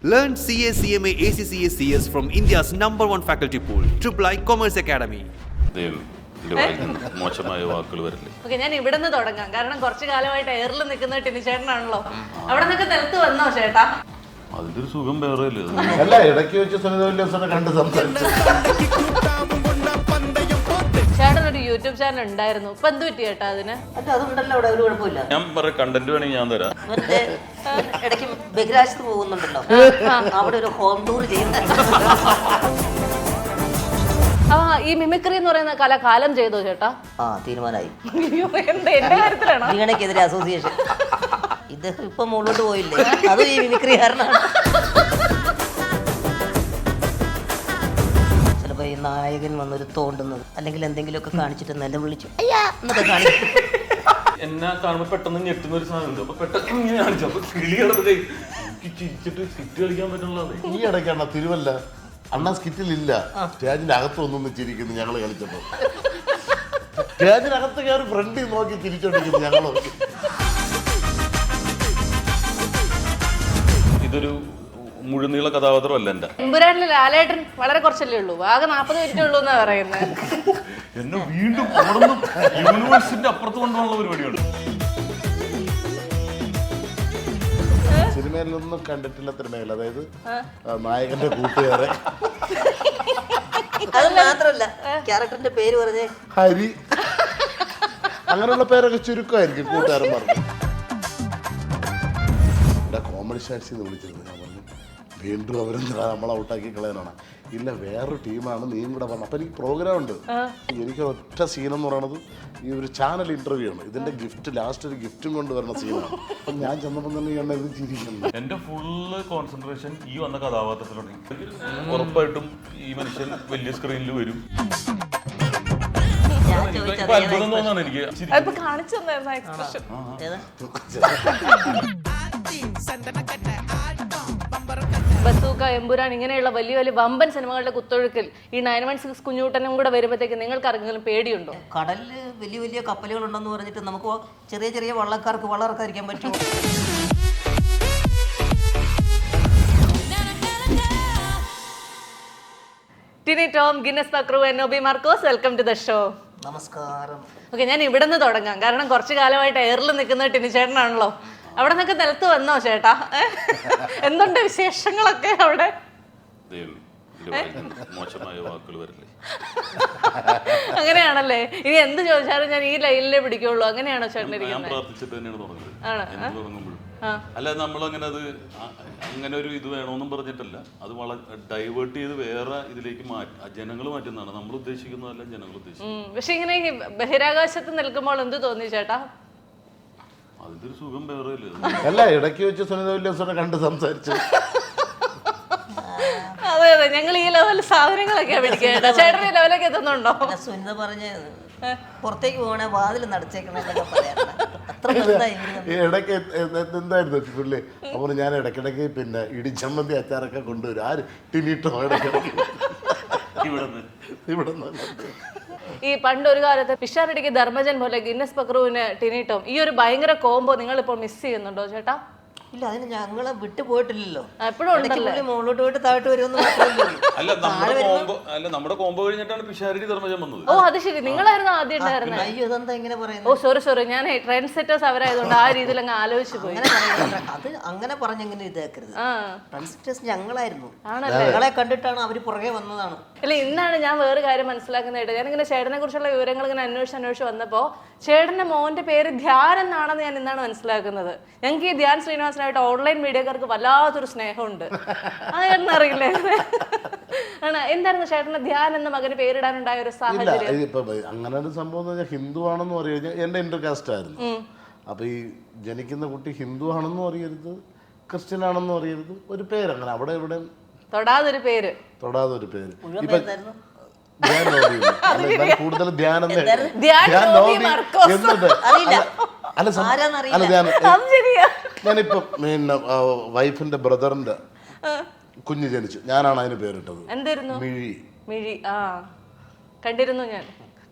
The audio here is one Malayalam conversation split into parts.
Learn CA, CMA, ACCA, CS from India's #1 faculty pool, III Commerce Academy. മോശമായ വാക്കുകൾ വരില്ലേ? ഓക്കെ, ഞാൻ ഇവിടെ നിന്ന് തുടങ്ങാം. കാരണം കുറച്ചു കാലമായിട്ട് എയറിൽ നിൽക്കുന്ന ടിനിച്ചേട്ടനാണല്ലോ. അവിടെ നിന്നൊക്കെ നിലത്ത് വന്നോ ചേട്ടാ? അതിന്റെ ഒരു സുഖം വേറെ അല്ല, ഇടയ്ക്ക് വെച്ച് സുനിത വില്യംസിനെ കണ്ട് സംസാരിച്ചു. ചേട്ടൻ ഒരു യൂട്യൂബ് ചാനൽ ഉണ്ടായിരുന്നു, ഇപ്പൊ എന്ത് പറ്റി ചേട്ടാ അതിന്? അതുണ്ടല്ലോ, അവിടെ ഒരു കുഴപ്പമില്ല. ഞാൻ പറയാം, കണ്ടന്റ് വേണമെങ്കിൽ ഞാൻ തരാം. ഇടയ്ക്ക് ബഹിരാശത്ത് പോകുന്നുണ്ടല്ലോ, അവിടെ ഒരു ഹോം ടൂർ ചെയ്യുന്നുണ്ട്. ഈ മിമിക്രി എന്ന് പറയുന്ന കല കാലം ചെയ്തോ ചേട്ടാ? തീരുമാനമായി. എന്റെ കാര്യത്തിലാണോ? വീണയ്ക്കെതിരെ അസോസിയേഷൻ. ഇദ്ദേഹം ഇപ്പൊ മുകളിലോട്ട് പോയില്ലേ, അതും ഈ മിമിക്രി കാരണമാണ്. ചിലപ്പോ ഈ നായകൻ വന്നൊരു തോണ്ടുന്നത് അല്ലെങ്കിൽ എന്തെങ്കിലുമൊക്കെ കാണിച്ചിട്ട് നിലവിളിച്ചു അയ്യാ എന്നൊക്കെ കാണിക്കും. എന്നെ കാണുമ്പോ പെട്ടെന്ന് ഞെട്ടുന്ന ഒരു സാധനം, അപ്പൊ പെട്ടെന്ന് ഇങ്ങനെ കാണിച്ചു. അപ്പൊ കിളി കിടന്നിട്ട് ചിരിച്ചിട്ട് സ്കിറ്റ് കളിക്കാൻ പറ്റുള്ളത്. ഈ ഇടയ്ക്കാണ് തിരുവല്ല അണ്ണ സ്കിറ്റിലില്ല, സ്റ്റേജിന്റെ അകത്ത് ഒന്നും ചിരിക്കുന്നു ഞങ്ങൾ കളിച്ചപ്പോ. സ്റ്റേജിനകത്ത് കയറി ഫ്രണ്ടിൽ നോക്കി ചിരിച്ചോണ്ടിരിക്കുന്നു ഞങ്ങൾ. ഇതൊരു മുഴുനീള കഥാപാത്രമല്ല എന്റെ. എമ്പുരാനിലെ ലാലേട്ടൻ വളരെ കുറച്ചല്ലേ ഉള്ളൂ, ആകെ 40 മിനിറ്റ് ഉള്ളൂ എന്നാ പറയുന്നത്. എന്നെ വീണ്ടും യൂണിവേഴ്സിന്റെ അപ്പുറത്ത് കൊണ്ടുള്ള പരിപാടിയുണ്ട്. സിനിമയിലൊന്നും കണ്ടിട്ടില്ല തിരുമേല, അതായത് നായകന്റെ കൂട്ടുകാരെ. അത് മാത്രല്ല, ക്യാരക്ടറിന്റെ പേര് പറഞ്ഞേ ഹരി, അങ്ങനെയുള്ള പേരൊക്കെ ചുരുക്കമായിരിക്കും കൂട്ടുകാരൻ പറഞ്ഞു. ഇവിടെ കോമഡി സ്റ്റാറ്റ്സിന്ന് വിളിച്ചിരുന്നു. ഞാൻ പറഞ്ഞു വീണ്ടും അവരെന്താ നമ്മളെ ഔട്ടാക്കി കളയാനാണ്. ഇല്ല, വേറൊരു ടീമാണ്, നീയും കൂടെ പറഞ്ഞു. അപ്പം എനിക്ക് പ്രോഗ്രാം ഉണ്ട്. എനിക്ക് ഒറ്റ സീനെന്ന് പറയണത് ഈ ഒരു ചാനൽ ഇന്റർവ്യൂ ആണ്. ഇതിന്റെ ഗിഫ്റ്റ് ലാസ്റ്റ് ഒരു ഗിഫ്റ്റും കൊണ്ട് വരുന്ന സീനാണ്. അപ്പം ഞാൻ ചെന്നപ്പോൾ തന്നെ എന്നെ ഇത് ചിരിക്കുന്നു. എന്റെ ഫുള്ള് കോൺസെൻട്രേഷൻ ഈ വന്ന കഥാപാത്രത്തിലുണ്ട്. ഉറപ്പായിട്ടും ഈ മനുഷ്യൻ വലിയ സ്ക്രീനിൽ വരും. ഇപ്പൊ അത്ഭുതം തോന്നാണ് എനിക്ക്. അതിപ്പോ കാണിച്ചു തന്നായിരുന്നു എക്സ്പ്രഷൻ. ബസൂക്ക, എമ്പുരാൻ ഇങ്ങനെയുള്ള വലിയ വലിയ വമ്പൻ സിനിമകളുടെ കുത്തൊഴുക്കിൽ ഈ 916 കുഞ്ഞൂട്ടനും കൂടെ വരുമ്പോഴത്തേക്ക് നിങ്ങൾക്ക് ആർക്കെങ്കിലും പേടിയുണ്ടോ? കടലില് വലിയ വലിയ കപ്പലുകൾ ഉണ്ടെന്ന് പറഞ്ഞിട്ട് നമുക്ക് ചെറിയ ചെറിയ വള്ളക്കാർക്ക് വളർക്കാതിരിക്കാൻ പറ്റുമോ? Tini Tom, Guinness Pakru, Nobi Marcos, welcome to the show. നമസ്കാരം. ഓക്കെ, ഞാൻ ഇവിടെ നിന്ന് തുടങ്ങാം. കാരണം കുറച്ചു കാലമായിട്ട് എയറിൽ നിൽക്കുന്ന ടിനിച്ചേട്ടനാണല്ലോ. അവിടെ നിന്നൊക്കെ നിലത്ത് വന്നോ ചേട്ടാ? എന്തുണ്ട് വിശേഷങ്ങളൊക്കെ അവിടെ? മോശമായ വാക്കുകൾ വരില്ലേ? അങ്ങനെയാണല്ലേ? ഇനി എന്ത് ചോദിച്ചാലും ഞാൻ ഈ ലൈനിലേ പിടിക്കുള്ളൂ, അങ്ങനെയാണോ ചേട്ടൻ ഇരിക്കുന്നത്? പ്രാർത്ഥിച്ചിട്ട് തന്നെയാണ് തുടങ്ങുന്നത്. തുടങ്ങുമ്പോഴും അല്ല, നമ്മളങ്ങനെ അത് അങ്ങനെ ഒരു ഇത് വേണമെന്നും പറഞ്ഞിട്ടല്ല, അത് വളരെ ഡൈവേർട്ട് ചെയ്ത് വേറെ ഇതിലേക്ക് ജനങ്ങൾ മാറ്റുന്നതാണ്. നമ്മൾ ഉദ്ദേശിക്കുന്നതല്ല ജനങ്ങൾ ഉദ്ദേശിക്കുന്നത്. പക്ഷെ ഇങ്ങനെ ബഹിരാകാശത്ത് നിൽക്കുമ്പോൾ എന്ത് തോന്നി ചേട്ടാ? അതിന്റെ ഒരു സുഖം വേറെ അല്ല, ഇടയ്ക്ക് വെച്ച് സുനിത വില്യംസിനെ കണ്ട് സംസാരിച്ചു. അതെ അതെ, ഞങ്ങൾ ഈ ലെവലിൽ സാധനങ്ങളൊക്കെ മേടിക്കേണ്ട. ചേട്ടൻ ഈ ലെവലൊക്കെ എത്തുന്നുണ്ടോ? സുനിത പറഞ്ഞ പുറത്തേക്ക് പോകണേ വാതിൽ നടച്ചേക്കണൊക്കെ ഇടയ്ക്ക് എന്തായിരുന്നു പുള്ളി? അപ്പോൾ ഞാൻ ഇടയ്ക്കിടയ്ക്ക് പിന്നെ ഇടിച്ചമ്മന്തി അച്ചാറൊക്കെ കൊണ്ടുവരും. ആര്? ടിനിട്ടോ ഇടയ്ക്കിടയ്ക്ക് ഇവിടെ ഈ പണ്ട് ഒരു കാലത്ത് പിഷാരടിക്ക് ധർമ്മജൻ പോലെ ഗിന്നസ് പക്രുവിന് ടിനി ടോം, ഈ ഒരു ഭയങ്കര കോംബോ നിങ്ങൾ ഇപ്പോൾ മിസ് ചെയ്യുന്നുണ്ടോ ചേട്ടാ? ഇല്ല, അതിന് ഞങ്ങളെ വിട്ടു പോയിട്ടില്ലല്ലോ. എപ്പോഴും മുകളിലോട്ട് പോയിട്ട് താഴോട്ട് വരുമെന്ന് അല്ല, നമ്മുടെ കോംബോ കഴിഞ്ഞിട്ടാണ് പിഷാരടി ധർമ്മജൻ വന്നത്. ഓ അത് ശരി, നിങ്ങളായിരുന്നു ആദ്യം ഉണ്ടായിരുന്നത്. അയ്യോ, അതെന്താ ഇങ്ങനെ പറയുന്നത്? ഓ സോറി, ഞാൻ ട്രെൻഡ് സെറ്റേഴ്സ് അവരായതുകൊണ്ട് ആ രീതിയിൽ അങ്ങ് ആലോചിച്ചു പോയി. അത് അങ്ങനെ പറഞ്ഞെങ്ങനെ ഇതാക്കരുത്. ട്രെൻഡ് സെറ്റേഴ്സ് ഞങ്ങളായിരുന്നു, ഞങ്ങളെ കണ്ടിട്ടാണ് അവര് പുറകെ വന്നതാണ്. അല്ല, ഇന്നാണ് ഞാൻ വേറെ കാര്യം മനസ്സിലാക്കുന്നത്. ഞാനിങ്ങനെ ചേട്ടനെ കുറിച്ചുള്ള വിവരങ്ങൾ ഇങ്ങനെ അന്വേഷിച്ച് വന്നപ്പോ ചേട്ടന്റെ മോന്റെ പേര് ധ്യാൻ എന്നാണെന്ന് ഞാൻ ഇന്നാണ് മനസ്സിലാക്കുന്നത്. ഞങ്ങൾക്ക് ഈ ധ്യാൻ ശ്രീനിവാസനായിട്ട് ഓൺലൈൻ മീഡിയക്കാർക്ക് വല്ലാത്തൊരു സ്നേഹമുണ്ട്. അതെന്നറിയില്ലേ? ആണ്. എന്തായിരുന്നു ചേട്ടന് ധ്യാൻ എന്ന മകന് പേരിടാനുണ്ടായ ഒരു സാഹചര്യം? അങ്ങനെ ഒരു സംഭവം, ഹിന്ദു ആണെന്ന് പറയുന്നത് എന്റെ ഇന്റർകാസ്റ്റ് ആയിരുന്നു. അപ്പൊ ഈ ജനിക്കുന്ന കുട്ടി ഹിന്ദു ആണെന്നും അറിയരുത്, ക്രിസ്ത്യൻ ആണെന്നും അറിയരുത്, ഒരു പേര് അങ്ങനെ അവിടെ ഇവിടെ തൊടാതൊരു പേര്. ഇപ്പൊ കൂടുതൽ ധ്യാനം ഞാനിപ്പോ പിന്നെ വൈഫിന്റെ ബ്രദറിന്റെ കുഞ്ഞ് ജനിച്ചു, ഞാനാണ് അതിന് പേരിട്ടത്. എന്തായിരുന്നു? മിഴി. കണ്ടിരുന്നു ഞാൻ.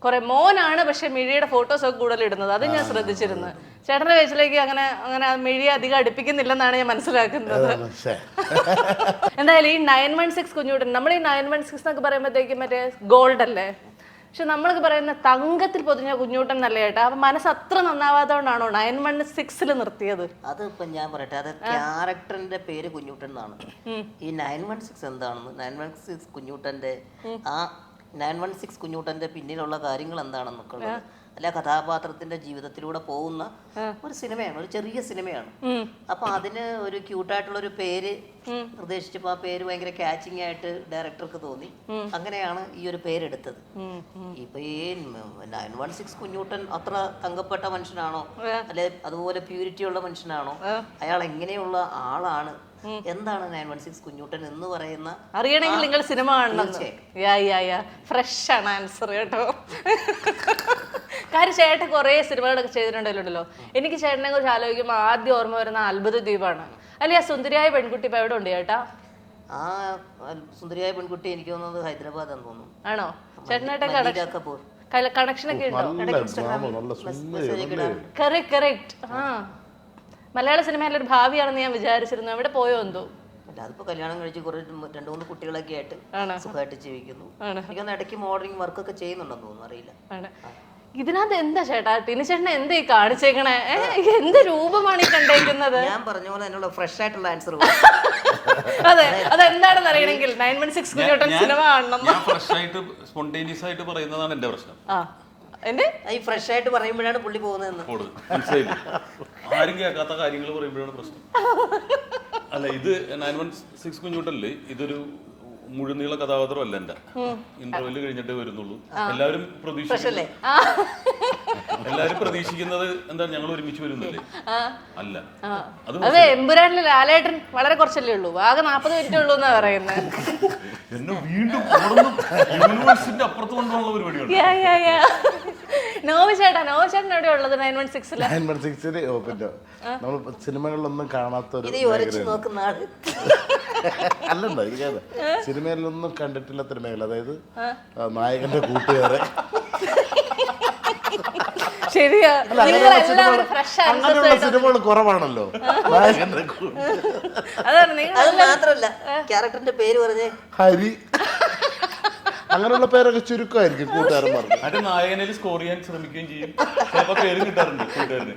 കുറെ മോനാണ് പക്ഷെ മിഴിയുടെ ഫോട്ടോസ് ഒക്കെ കൂടുതൽ ഇടുന്നത്. അത് ഞാൻ ശ്രദ്ധിച്ചിരുന്നു. ചേട്ടന്റെ വയസ്സിലേക്ക് അങ്ങനെ അങ്ങനെ മിഴിയെ അധികം അടുപ്പിക്കുന്നില്ലെന്നാണ് ഞാൻ മനസ്സിലാക്കുന്നത്. എന്തായാലും ഈ 916 കുഞ്ഞുകുട്ടൻ, നമ്മൾ ഈ 916 എന്നൊക്കെ പറയുമ്പോഴത്തേക്കും മറ്റേ ഗോൾഡ് അല്ലേ, പക്ഷെ നമ്മളൊക്കെ പറയുന്ന തങ്കത്തിൽ പൊതിഞ്ഞ കുഞ്ഞൂട്ടൻ എന്നല്ലേ ചേട്ടാ. അപ്പൊ മനസ്സ് അത്ര നന്നാവാത്തോണ്ടാണോ 916 നിർത്തിയത്? അത് ഇപ്പൊ ഞാൻ പറയട്ടെ, അത് ക്യാരക്ടറിന്റെ പേര് കുഞ്ഞൂട്ടൻ എന്നാണ്. ഈ 916 എന്താണെന്ന്, 916 കുഞ്ഞൂട്ടന്റെ ആ 916 കുഞ്ഞൂട്ടന്റെ പിന്നിലുള്ള കാര്യങ്ങൾ എന്താണെന്നൊക്കെ ഉള്ളത്, അല്ല കഥാപാത്രത്തിന്റെ ജീവിതത്തിലൂടെ പോകുന്ന ഒരു സിനിമയാണ്, ഒരു ചെറിയ സിനിമയാണ്. അപ്പൊ അതിന് ഒരു ക്യൂട്ടായിട്ടുള്ള ഒരു പേര് നിർദ്ദേശിച്ചപ്പോൾ ആ പേര് ഭയങ്കര ക്യാച്ചിങ് ആയിട്ട് ഡയറക്ടർക്ക് തോന്നി. അങ്ങനെയാണ് ഈ ഒരു പേരെടുത്തത്. ഇപ്പൊ ഈ 916 കുഞ്ഞൂട്ടൻ അത്ര തങ്കപ്പെട്ട മനുഷ്യനാണോ, അല്ലെ അതുപോലെ പ്യൂരിറ്റി ഉള്ള മനുഷ്യനാണോ, അയാൾ എങ്ങനെയുള്ള ആളാണ്, എന്താണ് 916 കുഞ്ഞൂട്ടൻ എന്ന് പറയുന്ന അറിയണമെങ്കിൽ നിങ്ങൾ സിനിമ കാണണം. ഫ്രഷ് ആണ് ആൻസർ കേട്ടോ. കാര്യം ചേട്ടൻ കുറെ സിനിമകളൊക്കെ ചെയ്തിട്ടുണ്ടല്ലോ. എനിക്ക് ചേട്ടനെ കുറിച്ച് ആലോചിക്കുമ്പോൾ ആദ്യം ഓർമ്മ വരുന്ന അത്ഭുത ദ്വീപാണ്. അല്ലെ ആ സുന്ദരിയായ പെൺകുട്ടി ഇപ്പൊ എവിടെ ഉണ്ട് ചേട്ടാ? ആ സുന്ദരിയായ പെൺകുട്ടി എനിക്ക് തോന്നുന്നത് ഹൈദരാബാദ് എന്ന് തോന്നുന്നു. ആണോ? ചേട്ടനായിട്ട് കണക്ഷൻ ഒക്കെ ഉണ്ടോ? കറക്റ്റ്. ആ മലയാള സിനിമയിലെ ഒരു ഭാവിയാണെന്ന് ഞാൻ വിചാരിച്ചിരുന്നു. എവിടെ പോയോ എന്തോ? അതിപ്പോ കല്യാണം കഴിച്ച് കുറെ 2-3 കുട്ടികളൊക്കെ ആയിട്ട് സുഖമായിട്ട് ജീവിക്കുന്നു. എനിക്കൊന്ന് ഇടയ്ക്ക് മോഡലിംഗ് വർക്കൊക്കെ ചെയ്യുന്നുണ്ടെന്ന് തോന്നുന്നു, അറിയില്ല. ഇതിനകത്ത് എന്താ ചേട്ടാ ടിനിച്ചേട്ടനെ എന്താ ഈ കാണിച്ചേക്കണേ? എന്ത് രൂപമാണ് ഈ കണ്ടേക്കുന്നത്? ഞാൻ പറഞ്ഞ പോലെ അതിനുള്ള ഫ്രഷ് ആയിട്ടുള്ള ആൻസർ. അതെ, അതെന്താണെന്ന് അറിയണമെങ്കിൽ 916 കുഞ്ഞൂട്ടൻ സിനിമ കാണണം. ഞാൻ ഫ്രഷ് ആയിട്ട് സ്പോണ്ടേനിയസ് ആയിട്ട് പറയുന്നതാണ് എന്റെ പ്രശ്നം. ഈ ഫ്രഷ് ആയിട്ട് പറയുമ്പോഴാണ് പുള്ളി പോകുന്നതെന്ന് മനസ്സിലായില്ല. ആരും കേൾക്കാത്ത കാര്യങ്ങൾ പറയുമ്പോഴാണ് പ്രശ്നം. അല്ല, ഇത് 916 കുഞ്ഞൂട്ടല്ലേ, ഇതൊരു മുഴുനീള കഥാപാത്രം അല്ല. എന്റെ ഇന്റർവെല് കഴിഞ്ഞിട്ടേ വരുന്നുള്ളൂ. എല്ലാവരും പ്രതീക്ഷിക്കുന്നത് എന്താ, ഞങ്ങൾ ഒരുമിച്ച് വരുന്നല്ലേ? അല്ല, അതെ. എമ്പുരാനിലെ ലാലേട്ടൻ വളരെ കുറച്ചല്ലേ ഉള്ളൂ, ആകെ 40 മിനിറ്റ് ഉള്ളൂ എന്നാ പറയുന്നത്. എന്നെ വീണ്ടും യൂണിവേഴ്സിന്റെ അപ്പുറത്ത് കൊണ്ടുള്ള പരിപാടിയാണ്. നോവിച്ചേട്ടൻ എവിടെ ഉള്ളത്? 916 പിന്നെ നമ്മൾ സിനിമകളിലൊന്നും കാണാത്ത ഒരു അല്ലണ്ടോ, എനിക്കത് സിനിമയിലൊന്നും കണ്ടിട്ടില്ലാത്തൊരു മേഖല, അതായത് നായകന്റെ കൂട്ടുകാരെ. അങ്ങനെയുള്ള സിനിമകൾ കുറവാണല്ലോ. നായകന്റെ അത് മാത്രല്ല ക്യാരക്ടറിന്റെ പേര് പറഞ്ഞേ ഹരി, അങ്ങനെയുള്ള പേരൊക്കെ ചുരുക്കമായിരിക്കും കൂട്ടുകാരന്മാർക്ക്. മറ്റേ നായകനിൽ സ്കോർ ചെയ്യാൻ ശ്രമിക്കുകയും ചെയ്യും, പേര് കിട്ടാറുണ്ട് കൂട്ടുകാരന്.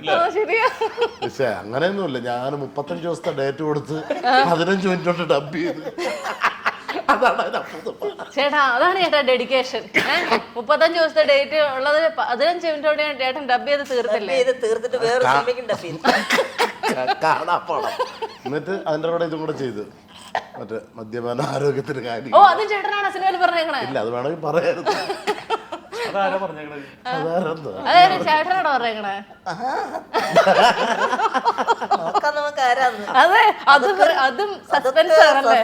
പക്ഷേ അങ്ങനെയൊന്നുമില്ല. ഞാൻ 35 ദിവസത്തെ ഡേറ്റ് കൊടുത്ത് 15 മിനിറ്റ് കൊണ്ട് ഡബ് ചെയ്ത്, ചേട്ടാ അതാണ് ചേട്ടാ ഡെഡിക്കേഷൻ. 35 ദിവസത്തെ ഡേറ്റ് ഉള്ളത് 15 മിനിറ്റോടെ ചേട്ടൻ ഡബ് ചെയ്ത് തീർത്തിട്ട് വേറെ കാണാപ്പോണം. എന്നിട്ട് അതിന്റെ കൂടെ ഇതും കൂടെ ചെയ്ത് മറ്റേ മദ്യപാന ആരോഗ്യത്തിന് കാര്യം. ഓ, അത് ചേട്ടനാണ് സിനിമയിൽ പറഞ്ഞേക്കണേ? ഇല്ല, അത് വേണമെങ്കിൽ പറയായിരുന്നു. അതാരാ പറഞ്ഞേക്കണത്? അതെ, ചേട്ടനാണോ പറഞ്ഞേക്കണേ? അതെ, അതും സസ്പെൻസ് ആണല്ലേ?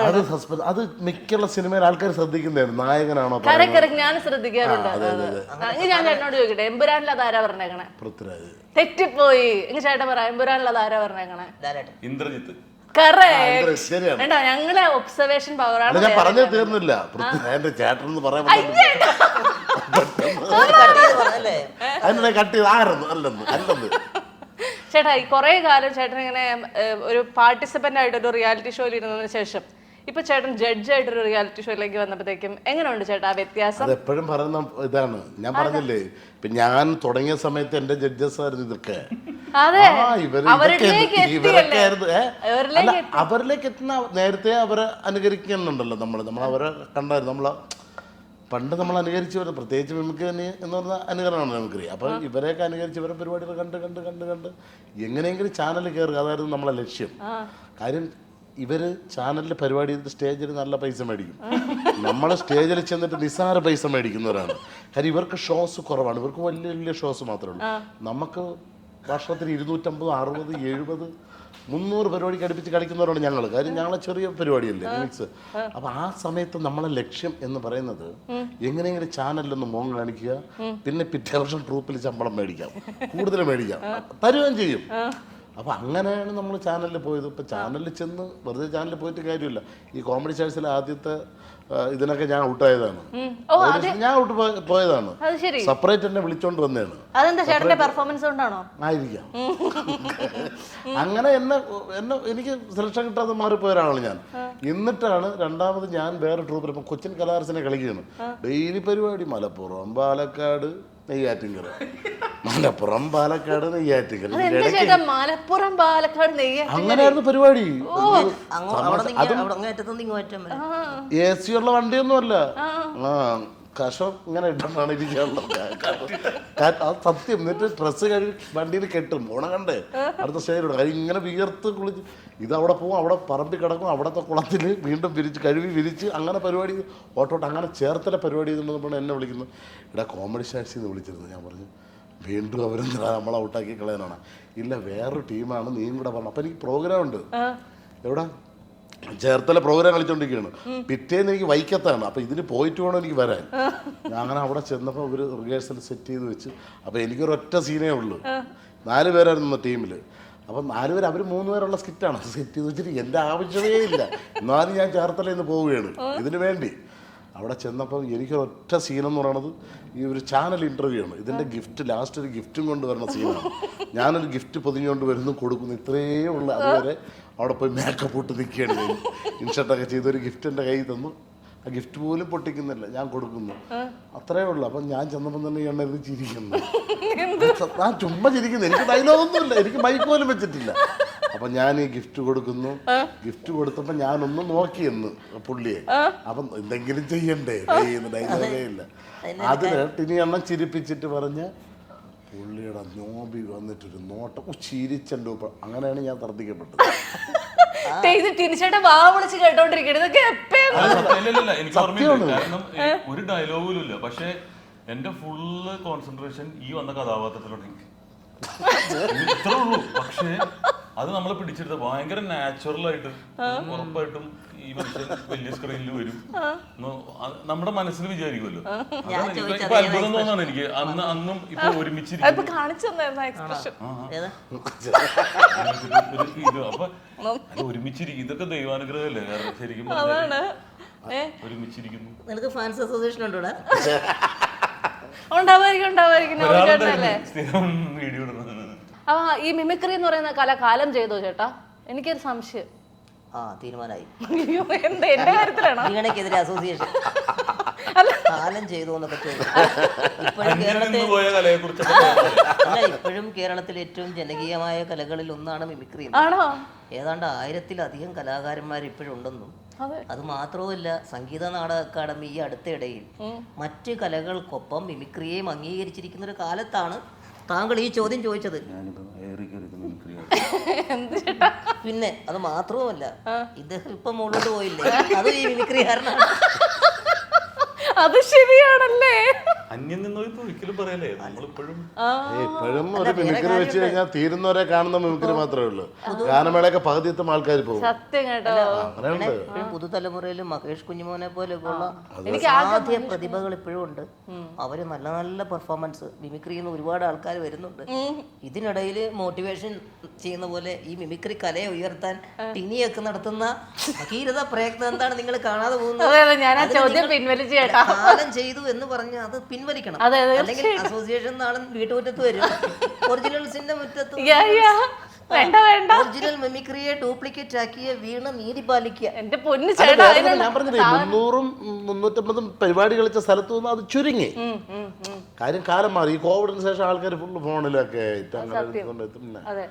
അത് സസ്പെൻസ്. അത് മിക്കുള്ള സിനിമയിൽ ആൾക്കാർ ശ്രദ്ധിക്കുന്നതായിരുന്നു, നായകനാണോ? ഞാൻ ശ്രദ്ധിക്കാറുണ്ട്. ഞാൻ ചേട്ടനോട് ചോദിക്കട്ടെ, എമ്പുരാനിൽ അതാരാ പറഞ്ഞേക്കണേ? പൃഥ്വിരാജ്. തെറ്റിപ്പോയി. ചേട്ടൻ പറ, എമ്പുരാനിൽ അതാരാ പറഞ്ഞേക്കണേ? ഇന്ദ്രജിത്ത്. ഞങ്ങളെ ഒബ്സർവേഷൻ പവറാണ്. ഞാൻ പറഞ്ഞത് തീർന്നില്ല. പൃഥ്വിരാജിന്റെ ചേട്ടൻ എന്ന് പറയാൻ അതിനെ കട്ട് ചെയ്ത് അല്ലെന്ന്. ചേട്ടാ ഈ കുറെ കാലം ചേട്ടൻ ഇങ്ങനെ ഒരു പാർട്ടിസിപ്പന്റ് ആയിട്ട് ഒരു റിയാലിറ്റി ഷോയിൽ ഇരുന്നതിന് ശേഷം ഇപ്പൊ ചേട്ടൻ ജഡ്ജായിട്ടൊരു റിയാലിറ്റി ഷോയിലേക്ക് വന്നപ്പോഴത്തേക്കും എങ്ങനെയുണ്ട് ചേട്ടാ വ്യത്യാസം? അതെപ്പോഴും പറയുന്ന ഇതാണ്, ഞാൻ പറഞ്ഞില്ലേ, ഇപ്പൊ ഞാൻ തുടങ്ങിയ സമയത്ത് എന്റെ ജഡ്ജസ് ആയിരുന്നു ഇതൊക്കെ. അവരിലേക്ക് എത്തുന്ന നേരത്തെ അവരെ അനുകരിക്കുന്നുണ്ടല്ലോ. നമ്മൾ അവരെ കണ്ടായിരുന്നു. പണ്ട് നമ്മൾ അനുകരിച്ചവർ, പ്രത്യേകിച്ച് മിമിക്രി എന്ന് പറഞ്ഞാൽ അനുകരണമാണ് മിമിക്രി. അപ്പം ഇവരെയൊക്കെ അനുകരിച്ച് ഇവരെ പരിപാടികൾ കണ്ട് എങ്ങനെയെങ്കിലും ചാനൽ കയറുക, അതായിരുന്നു നമ്മളെ ലക്ഷ്യം. കാര്യം ഇവര് ചാനലിൽ പരിപാടി ചെയ്തിട്ട് സ്റ്റേജിൽ നല്ല പൈസ മേടിക്കും, നമ്മൾ സ്റ്റേജിൽ ചെന്നിട്ട് നിസ്സാര പൈസ മേടിക്കുന്നവരാണ്. കാര്യം ഇവർക്ക് ഷോസ് കുറവാണ്, ഇവർക്ക് വലിയ വലിയ ഷോസ് മാത്രമേ ഉള്ളൂ. നമുക്ക് വർഷത്തിൽ 250, 60, 70, 300 പരിപാടിക്ക് അടുപ്പിച്ച് കളിക്കുന്നവരാണ് ഞങ്ങൾ. കാര്യം ഞങ്ങളെ ചെറിയ പരിപാടിയല്ലേ മിക്സ്. അപ്പൊ ആ സമയത്ത് നമ്മളെ ലക്ഷ്യം എന്ന് പറയുന്നത് എങ്ങനെയെങ്കിലും ചാനലിലൊന്ന് മോൻ കാണിക്കുക, പിന്നെ പിറ്റേ വർഷം ട്രൂപ്പിൽ ശമ്പളം മേടിക്കാം, കൂടുതൽ മേടിക്കാം, തരുകയും ചെയ്യും. അപ്പോൾ അങ്ങനെയാണ് നമ്മൾ ചാനലിൽ പോയത്. ഇപ്പോൾ ചാനലിൽ ചെന്ന് വെറുതെ ചാനലിൽ പോയിട്ട് കാര്യമില്ല. ഈ കോമഡി സ്റ്റാഴ്സിലെ ആദ്യത്തെ ഇതിനൊക്കെ ഞാൻ ഔട്ടായതാണ്. ഞാൻ ഔട്ട് പോയതാണ്. സെപ്പറേറ്റ് എന്നെ വിളിച്ചോണ്ട് വന്നതാണ്. ആയിരിക്കാം. അങ്ങനെ എന്നെ എനിക്ക് സെലക്ഷൻ കിട്ടാതെ മാറിപ്പോയ ഒരാളാണ് ഞാൻ. എന്നിട്ടാണ് രണ്ടാമത് ഞാൻ വേറെ ട്രൂപ്പിൽ ഇപ്പം കൊച്ചിൻ കലാർസിനെ കളിക്കുകയാണ്. ഡെയിലി പരിപാടി മലപ്പുറം, പാലക്കാട്, നെയ്യാറ്റിൻകര. മലപ്പുറം, പാലക്കാട്, നെയ്യാറ്റിൻകര. അങ്ങനെയായിരുന്നു പരിപാടി. AC ഉള്ള വണ്ടിയൊന്നുമല്ല. കഷം ഇങ്ങനെ ഇട്ടാണ് ഇരിക്കാനുള്ളത്. സത്യം. എന്നിട്ട് ഡ്രസ്സ് കഴുകി വണ്ടിയിൽ കെട്ടും. ഓണം കണ്ടേ അടുത്ത സ്റ്റേജിലൂടെ കാര്യം ഇങ്ങനെ വിയർത്ത് കുളിച്ച് ഇതവിടെ പോവും, അവിടെ പറമ്പിൽ കിടക്കും, അവിടുത്തെ കുളത്തിൽ വീണ്ടും വിരിച്ച് അങ്ങനെ പരിപാടി ഓട്ടോട്ട് അങ്ങനെ ചേർത്തല പരിപാടി ചെയ്തുകൊണ്ട് എന്നെ വിളിക്കുന്നു. ഇവിടെ കോമഡി സ്റ്റാഴ്സിൽ നിന്ന് വിളിച്ചിരുന്നു. ഞാൻ പറഞ്ഞു വീണ്ടും അവരെന്താ നമ്മളെ ഔട്ടാക്കി കളയാനാണ്. ഇല്ല വേറൊരു ടീമാണ്, നീയും കൂടെ പറഞ്ഞു. അപ്പം എനിക്ക് പ്രോഗ്രാം ഉണ്ട്. എവിടെ? ചേർത്തല പ്രോഗ്രാം കളിച്ചോണ്ടിരിക്കുകയാണ്. പിറ്റേന്ന് എനിക്ക് വൈക്കത്താണ്. അപ്പം ഇതിന് പോയിട്ട് വേണം എനിക്ക് വരാൻ. ഞാൻ അങ്ങനെ അവിടെ ചെന്നപ്പോൾ ഒരു റിഹേഴ്സൽ സെറ്റ് ചെയ്ത് വെച്ച്. അപ്പം എനിക്കൊരൊറ്റ സീനേ ഉള്ളൂ. 4 പേരായിരുന്നു ടീമിൽ. അപ്പം 4 പേര് അവർ 3 പേരുള്ള സ്കിറ്റാണ് സെറ്റ് ചെയ്ത് വെച്ചിട്ട് എൻ്റെ ആവശ്യമേ ഇല്ല. എന്നാലും ഞാൻ ചേർത്തലയിൽ നിന്ന് പോവുകയാണ് ഇതിന് വേണ്ടി. അവിടെ ചെന്നപ്പോൾ എനിക്കൊരൊറ്റ സീനെന്ന് പറയണത് ഈ ഒരു ചാനൽ ഇൻ്റർവ്യൂ ആണ്. ഇതിൻ്റെ ഗിഫ്റ്റ് ലാസ്റ്റ് ഒരു ഗിഫ്റ്റും കൊണ്ട് വരുന്ന സീനാണ്. ഞാനൊരു ഗിഫ്റ്റ് പൊതിഞ്ഞുകൊണ്ട് വരുന്നു, കൊടുക്കുന്നു, ഇത്രയേ ഉള്ളൂ. അതുവരെ അവിടെ പോയി മേക്കപ്പ് ഇട്ട് നിൽക്കുകയാണ്. ഇൻഷർട്ടൊക്കെ ചെയ്തൊരു ഗിഫ്റ്റ് എൻ്റെ കയ്യിൽ തന്നു. ആ ഗിഫ്റ്റ് പോലും പൊട്ടിക്കുന്നില്ല, ഞാൻ കൊടുക്കുന്നു. അത്രേ ഉള്ളൂ. അപ്പം ഞാൻ ചെന്നപ്പം തന്നെ എണ്ണ ചിരിക്കുന്നു. ഞാൻ ചുമ്മാ ചിരിക്കുന്നു. എനിക്ക് ഡയലോഗൊന്നുമില്ല, എനിക്ക് മൈക്ക് പോലും വെച്ചിട്ടില്ല. അപ്പം ഞാൻ ഈ ഗിഫ്റ്റ് കൊടുക്കുന്നു. ഗിഫ്റ്റ് കൊടുത്തപ്പോൾ ഞാനൊന്ന് നോക്കിയെന്ന് പുള്ളിയെ. അപ്പം എന്തെങ്കിലും ചെയ്യണ്ടേ, ഡയലോഗേ ഇല്ല. അതിന് ടിനി എണ്ണം ചിരിപ്പിച്ചിട്ട് പറഞ്ഞ് പുള്ളിയുടെ നോബി വന്നിട്ടൊരു നോട്ടം ചിരിച്ചെൻ്റെ ഒപ്പം. അങ്ങനെയാണ് ഞാൻ തർദ്ദിക്കപ്പെട്ടത്. എനിക്ക് ഓർമ്മയില്ല. കാരണം ഒരു ഡയലോഗിലും ഇല്ല. പക്ഷെ എന്റെ ഫുള്ള് കോൺസെൻട്രേഷൻ ഈ വന്ന കഥാപാത്രത്തിലോട്ട് ഇത്രേ ഉള്ളൂ. പക്ഷേ അത് നമ്മളെ പിടിച്ചെടുത്ത ഭയങ്കര നാച്ചുറൽ ആയിട്ട് ഉറപ്പായിട്ടും ഈ മനുഷ്യൻ വലിയ സ്ക്രീനിൽ വരും നമ്മുടെ മനസ്സിൽ വിചാരിക്കുമല്ലോ. ഇപ്പൊ അത്ഭുതം തോന്നാണ് എനിക്ക്. അന്നും ഇപ്പൊ ഒരുമിച്ചിരിക്കും. അപ്പൊ ഒരുമിച്ചിരിക്കും. ഇതൊക്കെ ദൈവാനുഗ്രഹമല്ലേ? ശരിക്കും ഒരുമിച്ചിരിക്കുന്നു. നിനക്ക് ഫാൻസ് അസോസിയേഷൻ ഉണ്ടോ? സ്ഥിരം വീഡിയോ ഇടുന്നത്. ഈ മിമിക്രി എന്ന് പറയുന്ന കല കാലം ചെയ്തോ ചേട്ടാ? എനിക്കൊരു സംശയം. തീരുമാനമായി. എന്റെ കാര്യത്തിലാണോ? വീണയ്ക്കെതിരെ അസോസിയേഷൻ കാലം ചെയ്തു എന്നൊക്കെ ചോദിച്ചു. ഇപ്പോഴും കേരളത്തിലെ ഏറ്റവും ജനകീയമായ കലകളിൽ ഒന്നാണ് മിമിക്രി. ഏതാണ്ട് 1000-ലധികം കലാകാരന്മാർ ഇപ്പോഴും ഉണ്ടെന്നും അത് മാത്രവുമല്ല, സംഗീത നാടക അക്കാദമി ഈ അടുത്തിടയിൽ മറ്റ് കലകൾക്കൊപ്പം മിമിക്രിയെയും അംഗീകരിച്ചിരിക്കുന്ന ഒരു കാലത്താണ് താങ്കൾ ഈ ചോദ്യം ചോദിച്ചത്. പിന്നെ അത് മാത്രവുമല്ല, ഇദ്ദേഹം ഇപ്പൊ മുകളിലോട്ട് പോയില്ലേ, അത് ഈ മിമിക്രി കാരണമാണ്. അത് ശരിയാണല്ലേ? അന്യം നിന്ന് ഒരിക്കലും പറയല്ലേ. നമ്മളിപ്പോഴും ഇപ്പോഴും ഒരു മിമിക്രി വെച്ച് കഴിഞ്ഞാൽ തീരുന്നവരെ കാണുന്ന മിമിക്രി മാത്രമേ ഉള്ളൂ. ഗാനമേളയൊക്കെ പകുതിയെത്തും ആൾക്കാർ പോകും. സത്യം കേട്ടോ. പുതുതലമുറയിലും മഹേഷ് കുഞ്ഞുമോനെ പോലെയൊക്കെയുള്ള അസാധ്യ പ്രതിഭകൾ ഇപ്പോഴും ഉണ്ട്. അവര് നല്ല നല്ല പെർഫോമൻസ് മിമിക്രിന്ന് ഒരുപാട് ആൾക്കാർ വരുന്നുണ്ട്. ഇതിനിടയിൽ മോട്ടിവേഷൻ ചെയ്യുന്ന പോലെ ഈ മിമിക്രി കലയെ ഉയർത്താൻ ടിനിയൊക്കെ നടത്തുന്ന ഭഗീരഥ പ്രയത്നം എന്താണ് നിങ്ങൾ കാണാതെ പോകുന്നത്? കാലം ചെയ്തു എന്ന് പറഞ്ഞ് അത് പിൻവലിക്കണം. അല്ലെങ്കിൽ അസോസിയേഷൻ നാളെ വീട്ടുമുറ്റത്ത് വരും. ഒറിജിനൽസിന്റെ മുറ്റത്ത് ഒറിജിനൽ മിമിക്രിയെ ഡ്യൂപ്ലിക്കേറ്റ് ആക്കിയ വീണ് നീതി പാലിക്കുക. എന്റെ പൊന്നു ഞാൻ പറഞ്ഞില്ലേ, 300-350 പരിപാടി കളിച്ച സ്ഥലത്തു നിന്ന് അത് ചുരുങ്ങി. കാര്യം കാലം മാറി. ഈ കോവിഡിന് ശേഷം ആൾക്കാർ ഫുള്ള് ഫോണിലൊക്കെ. അതെ.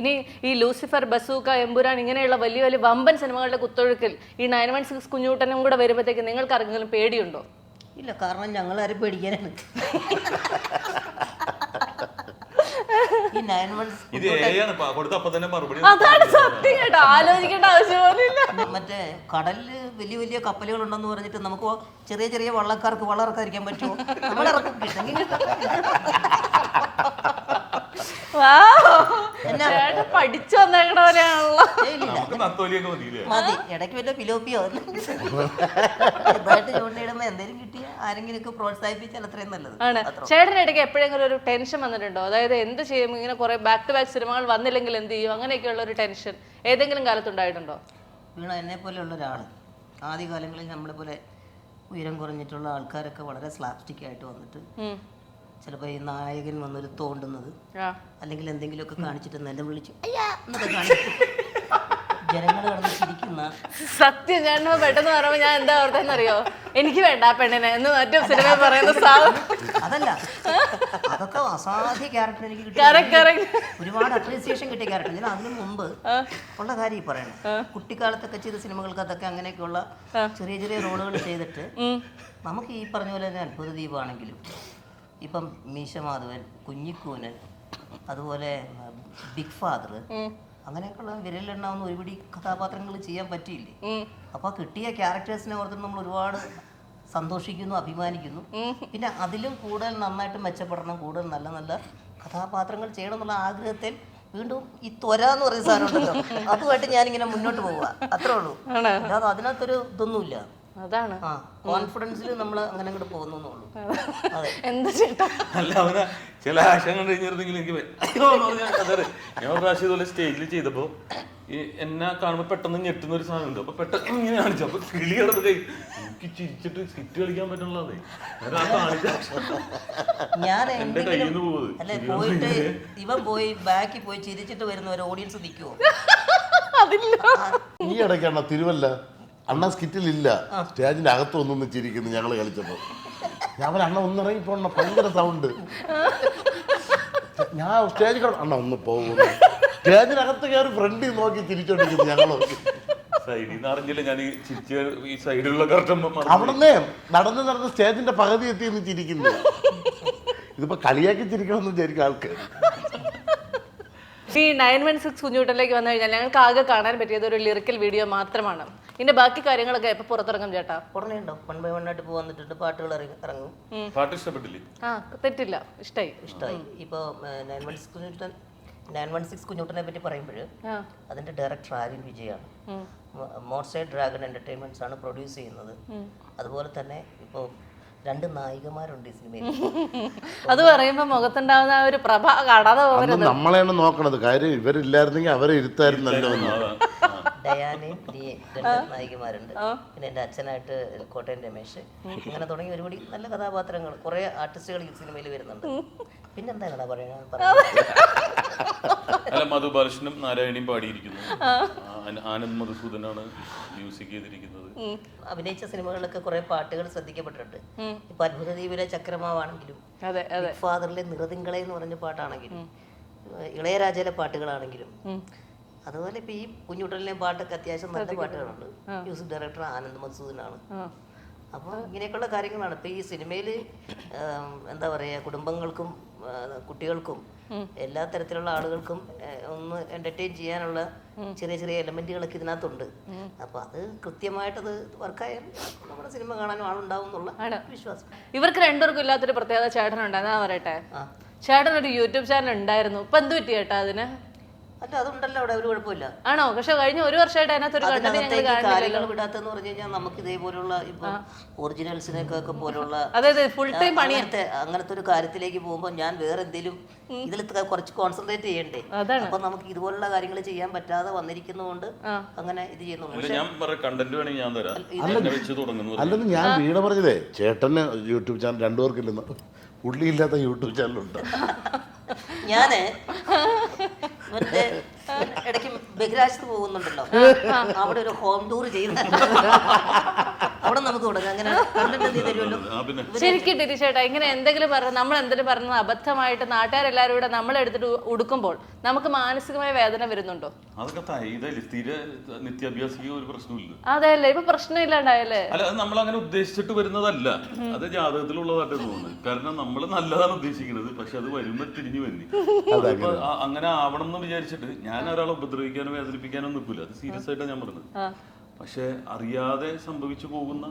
ഇനി ഈ ലൂസിഫർ, ബസൂക്ക, എമ്പുരാൻ ഇങ്ങനെയുള്ള വലിയ വലിയ വമ്പൻ സിനിമകളുടെ കുത്തൊഴുക്കിൽ ഈ 916 കുഞ്ഞൂട്ടനും കൂടെ വരുമ്പോഴത്തേക്ക് നിങ്ങൾക്ക് ആർക്കെങ്കിലും പേടിയുണ്ടോ? ഇല്ല, കാരണം ഞങ്ങൾ ആരും പേടിക്കാനാണ്. അതാണ് സത്യം കേട്ടോ. ആലോചിക്കേണ്ട ആവശ്യം പോലില്ല. മറ്റേ കടലില് വലിയ വലിയ കപ്പലുകൾ ഉണ്ടെന്ന് പറഞ്ഞിട്ട് നമുക്ക് ചെറിയ ചെറിയ വള്ളക്കാർക്ക് വളർക്കാതിരിക്കാൻ പറ്റുമോ? നമ്മളിറക്കും. ചേട്ടൻ പഠിച്ചു വന്നേക്കണവരെയാണല്ലോ. നമുക്ക് നത്തോലിയൊക്കെ മതിയില്ലേ? മതി, ഇടയ്ക്ക് വല്ല പിലോപ്പിയോ ചെറുതായിട്ട് ചൂണ്ടയിടുമ്പോൾ എന്തെങ്കിലും കിട്ടിയ ആരെങ്കിലും ഒക്കെ പ്രോത്സാഹിപ്പിച്ചാൽ അത്രയും നല്ലത്. ആണ്. ചേട്ടൻ്റെ ഇടയ്ക്ക് എപ്പോഴെങ്കിലും ഒരു ടെൻഷൻ വന്നിട്ടുണ്ടോ? അതായത് എന്ത് ചെയ്യും, ഇങ്ങനെ കുറെ ബാക്ക് ടു ബാക്ക് സിനിമകൾ വന്നില്ലെങ്കിൽ എന്ത് ചെയ്യും, അങ്ങനെയൊക്കെയുള്ള ഒരു ടെൻഷൻ ഏതെങ്കിലും കാലത്തുണ്ടായിട്ടുണ്ടോ? വീണ എന്നെ പോലെയുള്ള ഒരാൾ ആദ്യകാലങ്ങളിൽ നമ്മളെ പോലെ ഉയരം കുറഞ്ഞിട്ടുള്ള ആൾക്കാരൊക്കെ വളരെ സ്ലാപ്സ്റ്റിക് ആയിട്ട് വന്നിട്ട് ചിലപ്പോൾ ഈ നായകൻ വന്നൊരു തോണ്ടുന്നത് അല്ലെങ്കിൽ എന്തെങ്കിലുമൊക്കെ കാണിച്ചിട്ട് നിലം വിളിച്ച് അയ്യാ എന്നൊക്കെ കാണിച്ചിട്ട് ജനങ്ങൾ കിടന്ന് ചിരിക്കുന്ന സത്യം. ചേട്ടൻ പെട്ടെന്ന് പറയുമ്പോൾ ഞാൻ എന്താ ഓർത്തെന്നറിയോ, എനിക്ക് വേണ്ട ആ പെണ്ണിനെ എന്ന് മറ്റു സിനിമ പറയുന്ന സാധനം. അതല്ല, അതൊക്കെ അസാധ്യ ക്യാരക്ടർ എനിക്ക് കിട്ടി. ഒരുപാട് അപ്രീസിയേഷൻ കിട്ടിയ ക്യാരക്ടർ. ഞാൻ അതിനു മുമ്പ് ഉള്ള കാര്യം പറയണം. കുട്ടിക്കാലത്തൊക്കെ ചെയ്ത സിനിമകൾക്ക് അതൊക്കെ അങ്ങനെയൊക്കെയുള്ള ചെറിയ ചെറിയ റോളുകൾ ചെയ്തിട്ട് നമുക്ക് ഈ പറഞ്ഞ പോലെ തന്നെ അത്ഭുത ദീപാണെങ്കിലും ഇപ്പം മീശ മാധവൻ, കുഞ്ഞിക്കൂനൻ, അതുപോലെ ബിഗ് ഫാദർ, അങ്ങനെയൊക്കെയുള്ള വിരലിലെണ്ണാവുന്ന ഒരുപിടി കഥാപാത്രങ്ങൾ ചെയ്യാൻ പറ്റിയില്ലേ. അപ്പോൾ കിട്ടിയ ക്യാരക്ടേഴ്സിനെ ഓർത്തിട്ട് നമ്മൾ ഒരുപാട് സന്തോഷിക്കുന്നു, അഭിമാനിക്കുന്നു. പിന്നെ അതിലും കൂടുതൽ നന്നായിട്ട് മെച്ചപ്പെടണം, കൂടുതൽ നല്ല നല്ല കഥാപാത്രങ്ങൾ ചെയ്യണം എന്നുള്ള ആഗ്രഹത്തിൽ വീണ്ടും ഈ ത്വര എന്ന് പറയുന്ന സാധനം ഉണ്ടല്ലോ, അതുമായിട്ട് ഞാനിങ്ങനെ മുന്നോട്ട് പോവുക, അത്രേ ഉള്ളൂ. അല്ലാതെ അതിനകത്തൊരു ഇതൊന്നുമില്ല. അതാണ് ആ കോൺഫിഡൻസിൽ നമ്മൾ അങ്ങനെ അങ്ങോട്ട് പോകുന്നുള്ളൂ. അതെ. എന്താ ചേട്ടാ, അല്ല അവനെ ചില ആശയം കണ്ടു കഴിഞ്ഞിരുന്നെങ്കിൽ എനിക്ക് അയ്യോ എന്ന് പറഞ്ഞാൽ അതെ. ഞാൻ ഒരു പ്രാവശ്യം ഇതുപോലെ സ്റ്റേജിൽ ചെയ്തപ്പോൾ ഈ എന്നെ കാണുമ്പോൾ പെട്ടെന്ന് ഞെട്ടുന്ന ഒരു സാധനം ഉണ്ട്. അപ്പൊ പെട്ടെന്ന് ഇങ്ങനെ കാണിച്ചു. അപ്പൊ കിളി കിടന്ന് കൈ എനിക്ക് ചിരിച്ചിട്ട് സിറ്റ് കളിക്കാൻ പറ്റുള്ളതേ. ഞാൻ എന്റെ കയ്യിൽ നിന്ന് പോകുന്നത് അല്ലെ പോയിട്ട് ഇവൻ പോയി ബാക്കിൽ പോയി ചിരിച്ചിട്ട് വരുന്ന ഒരു ഓഡിയൻസ് നിൽക്കുവോ? ഈ ഇടയ്ക്കാണ് തിരുവല്ല അണ്ണ സ്കിറ്റിലില്ല, സ്റ്റേജിന്റെ അകത്ത് ഒന്നൊന്ന് ചിരിക്കുന്നു ഞങ്ങൾ കളിച്ചപ്പോ. ഞാൻ അണ്ണ ഒന്നിറങ്ങിപ്പോണ ഭയങ്കര സൗണ്ട്. ഞാൻ സ്റ്റേജിൽ അണ്ണ ഒന്ന് പോകുന്നു, സ്റ്റേജിനകത്ത് കയറി ഫ്രണ്ടിൽ നോക്കി ചിരിച്ചോണ്ടിരിക്കുന്നു ഞങ്ങൾ. സൈഡിൽ നിന്ന് അറിഞ്ഞില്ല ഞാൻ ഈ സൈഡിലുള്ള കറക്റ്റ് അവിടുന്ന് നടന്ന് സ്റ്റേജിന്റെ പകുതി എത്തിയെന്ന് ചിരിക്കുന്നു. ഇതിപ്പോ കളിയാക്കി ചിരിക്കണമെന്ന് വിചാരിക്കും ആൾക്ക്. ഈ 916 കുഞ്ഞൂട്ടനിലേക്ക് വന്നു കഴിഞ്ഞാൽ ഞങ്ങൾക്ക് ആകെ കാണാൻ പറ്റിയത് ഒരു ലിറിക്കൽ വീഡിയോ മാത്രമാണ്. ഇതിന്റെ ബാക്കി കാര്യങ്ങളൊക്കെ എപ്പോ പുറത്തിറങ്ങും ചേട്ടാ? ഉടനെ ഉണ്ടോ? 1 by 1 ആയിട്ട് വന്നിട്ടുണ്ട്, പാട്ടുകൾ ഇറങ്ങും. പാട്ട് ഇഷ്ടപ്പെട്ടില്ലേ? തെറ്റില്ല, ഇഷ്ടമായി. ഇപ്പോൾ 916 കുഞ്ഞൂട്ടനെ പറ്റി പറയുമ്പോൾ അതിന്റെ ഡയറക്ടർ ആര്യൻ വിജയാണ്. മോർസൈഡ് ഡ്രാഗൺ എന്റർടൈൻമെന്റ്സ് ആണ് പ്രൊഡ്യൂസ് ചെയ്യുന്നത്. അതുപോലെ തന്നെ ഇപ്പോൾ 2 നായികമാരുണ്ട് ഈ സിനിമയിൽ. അത് പറയുമ്പോ മുഖത്തുണ്ടാവുന്ന ആ ഒരു പ്രഭ കാണാതെ പോകരുത്. നമ്മളെയാണ് നോക്കണത്. കാര്യം ഇവരില്ലായിരുന്നെങ്കിൽ അവരെ ഇരുത്തായിരുന്നല്ലോ. ഡയാനയും ലിയയും 2 നായികമാരുണ്ട്. പിന്നെ എൻ്റെ അച്ഛനായിട്ട് കോട്ടയം രമേശ്, ഇങ്ങനെ തുടങ്ങി ഒരുപാട് നല്ല കഥാപാത്രങ്ങൾ, കുറെ ആർട്ടിസ്റ്റുകൾ ഈ സിനിമയിൽ വരുന്നുണ്ട്. പിന്നെന്താ കഥ പറയണത്? അല്ല, മധു ബാലകൃഷ്ണനും നാരായണിയും പാടിയിരിക്കുന്നു. ആനന്ദ് മധുസൂദനാണ് മ്യൂസിക് ചെയ്തിരിക്കുന്നത്. അഭിനയിച്ച സിനിമകളിലൊക്കെ കുറെ പാട്ടുകൾ ശ്രദ്ധിക്കപ്പെട്ടിട്ടുണ്ട്. ഇപ്പൊ അത്ഭുത ദ്വീപിലെ ചക്രമാവാണെങ്കിലും, ഫാദറിലെ നിറതിങ്കളെ എന്ന് പറഞ്ഞ പാട്ടാണെങ്കിലും, ഇളയരാജയിലെ പാട്ടുകളാണെങ്കിലും, അതുപോലെ ഇപ്പൊ ഈ കുഞ്ഞുട്ടലിലെ പാട്ടൊക്കെ അത്യാവശ്യം നല്ല പാട്ടുകളുണ്ട്. മ്യൂസിക് ഡയറക്ടർ ആനന്ദ് മധുസൂദനാണ്. അപ്പോൾ ഇങ്ങനെയൊക്കെയുള്ള കാര്യങ്ങളാണ് ഇപ്പൊ ഈ സിനിമയിൽ എന്താ പറയുക, കുടുംബങ്ങൾക്കും കുട്ടികൾക്കും എല്ലാ തരത്തിലുള്ള ആളുകൾക്കും ഒന്ന് എന്റർടൈൻ ചെയ്യാനുള്ള ചെറിയ ചെറിയ എലമെന്റുകളൊക്കെ ഇതിനകത്തുണ്ട്. അപ്പൊ അത് കൃത്യമായിട്ടത് വർക്കായാൽ നമ്മുടെ സിനിമ കാണാനും ആളുണ്ടാവും എന്നുള്ള വിശ്വാസം. ഇവർക്ക് രണ്ടുപേർക്കും ഇല്ലാത്തൊരു പ്രത്യേകത ചേട്ടനുണ്ട്. പറയട്ടെ, ചേട്ടൻ ഒരു യൂട്യൂബ് ചാനൽ ഉണ്ടായിരുന്നു, ഇപ്പൊ എന്ത് പറ്റി ചേട്ടാ അതിന്? അല്ല, അതുണ്ടല്ലോ അവിടെ, ഒരു കുഴപ്പമില്ല. ആണോ? പക്ഷെ കഴിഞ്ഞ 1 വർഷമായിട്ട് അതിനകത്തൊരു കാര്യങ്ങൾ വിടാത്തെന്ന് പറഞ്ഞു കഴിഞ്ഞാൽ നമുക്ക് ഇതേപോലുള്ള ഇപ്പൊ ഒറിജിനൽസിനൊക്കെ പോലുള്ള ഫുൾ ടൈം അങ്ങനത്തെ ഒരു കാര്യത്തിലേക്ക് പോകുമ്പോൾ ഞാൻ വേറെ എന്തെങ്കിലും ഇതിൽ കുറച്ച് കോൺസെൻട്രേറ്റ് ചെയ്യണ്ടേ. അപ്പൊ നമുക്ക് ഇതുപോലുള്ള കാര്യങ്ങൾ ചെയ്യാൻ പറ്റാതെ വന്നിരിക്കുന്നതുകൊണ്ട് അങ്ങനെ ഇത് ചെയ്യുന്നു. അല്ലെന്ന് ഞാൻ വീണ പറഞ്ഞതേ, ചേട്ടന് യൂട്യൂബ് ചാനൽ 2 പേർക്കില്ലെന്ന്. പുള്ളിയില്ലാത്ത യൂട്യൂബ് ചാനലുണ്ട്. ഞാന് മറ്റേ ഇടയ്ക്ക് ബഹിരാജ്യത്ത് പോകുന്നുണ്ടല്ലോ, അവിടെ ഒരു ഹോം ടൂർ ചെയ്യുന്നുണ്ട്. അവിടെ നമുക്ക് തുടങ്ങാം. അങ്ങനെ കണ്ടിട്ട് തരുമല്ലോ. ശരിക്കും തിരിച്ചേട്ടാ, ഇങ്ങനെ എന്തെങ്കിലും നമ്മൾ എന്തെങ്കിലും പറഞ്ഞത് അബദ്ധമായിട്ട് നാട്ടുകാരെല്ലാവരും കൂടെ നമ്മളെടുത്തിട്ട് ഉടുക്കുമ്പോൾ നമുക്ക് മാനസികമായ വേദന വരുന്നുണ്ടോ? അതെയല്ലേ, ഇപ്പൊ പ്രശ്നം ഇല്ലാണ്ടായല്ലേ? അല്ല, അത് നമ്മൾ അങ്ങനെ ഉദ്ദേശിച്ചിട്ട് വരുന്നതല്ല, അത് ജാതകത്തിലുള്ളതായിട്ട് തോന്നുന്നത്. കാരണം നമ്മൾ നല്ലതാണ് ഉദ്ദേശിക്കുന്നത്, പക്ഷെ അത് വരുമ്പോ തിരിഞ്ഞു വന്നി. അങ്ങനെ ആവണം എന്ന് വിചാരിച്ചിട്ട് ഞാൻ ഒരാളെ ഉപദ്രവിക്കാനോ വേദനിപ്പിക്കാനോ നിൽക്കില്ല. അത് സീരിയസ് ആയിട്ടാണ് ഞാൻ പറഞ്ഞത്. പക്ഷെ അറിയാതെ സംഭവിച്ചു പോകുന്ന